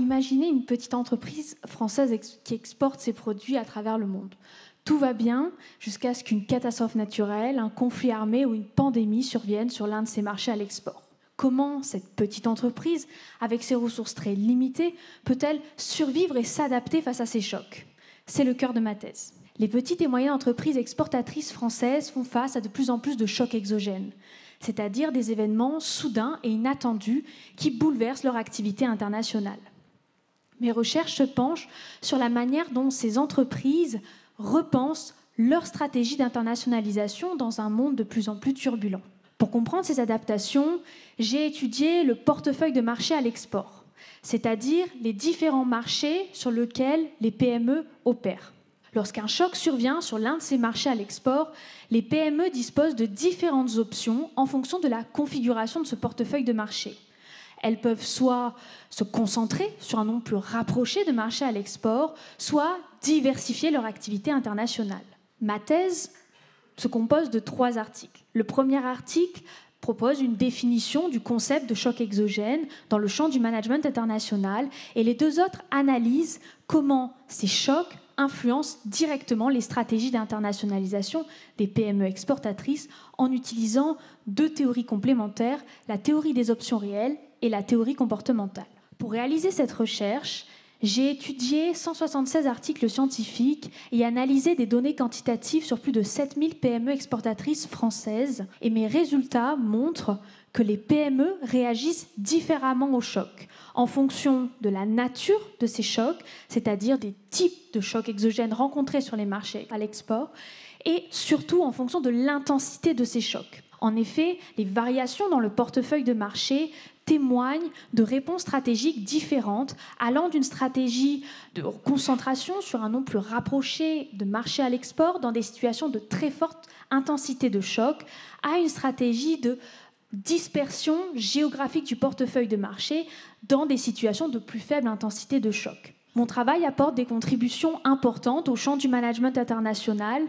imaginez une petite entreprise française qui exporte ses produits à travers le monde. Tout va bien jusqu'à ce qu'une catastrophe naturelle, un conflit armé ou une pandémie survienne sur l'un de ces marchés à l'export. Comment cette petite entreprise, avec ses ressources très limitées, peut-elle survivre et s'adapter face à ces chocs? C'est le cœur de ma thèse. Les petites et moyennes entreprises exportatrices françaises font face à de plus en plus de chocs exogènes, c'est-à-dire des événements soudains et inattendus qui bouleversent leur activité internationale. Mes recherches se penchent sur la manière dont ces entreprises repensent leur stratégie d'internationalisation dans un monde de plus en plus turbulent. Pour comprendre ces adaptations, j'ai étudié le portefeuille de marché à l'export, c'est-à-dire les différents marchés sur lesquels les PME opèrent. Lorsqu'un choc survient sur l'un de ces marchés à l'export, les PME disposent de différentes options en fonction de la configuration de ce portefeuille de marché. Elles peuvent soit se concentrer sur un nombre plus rapproché de marchés à l'export, soit diversifier leur activité internationale. Ma thèse se compose de 3 articles. Le premier article propose une définition du concept de choc exogène dans le champ du management international et les 2 autres analysent comment ces chocs influencent directement les stratégies d'internationalisation des PME exportatrices en utilisant 2 théories complémentaires, la théorie des options réelles et la théorie comportementale. Pour réaliser cette recherche, j'ai étudié 176 articles scientifiques et analysé des données quantitatives sur plus de 7000 PME exportatrices françaises. Et mes résultats montrent que les PME réagissent différemment aux chocs en fonction de la nature de ces chocs, c'est-à-dire des types de chocs exogènes rencontrés sur les marchés à l'export, et surtout en fonction de l'intensité de ces chocs. En effet, les variations dans le portefeuille de marché témoignent de réponses stratégiques différentes, allant d'une stratégie de concentration sur un nombre plus rapproché de marchés à l'export dans des situations de très forte intensité de choc, à une stratégie de dispersion géographique du portefeuille de marché dans des situations de plus faible intensité de choc. Mon travail apporte des contributions importantes au champ du management international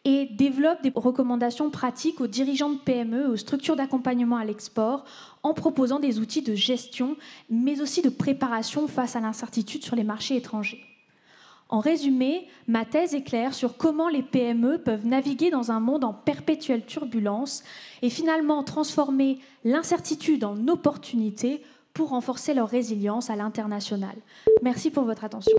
et développe des recommandations pratiques aux dirigeants de PME et aux structures d'accompagnement à l'export en proposant des outils de gestion, mais aussi de préparation face à l'incertitude sur les marchés étrangers. En résumé, ma thèse est claire sur comment les PME peuvent naviguer dans un monde en perpétuelle turbulence et finalement transformer l'incertitude en opportunité pour renforcer leur résilience à l'international. Merci pour votre attention.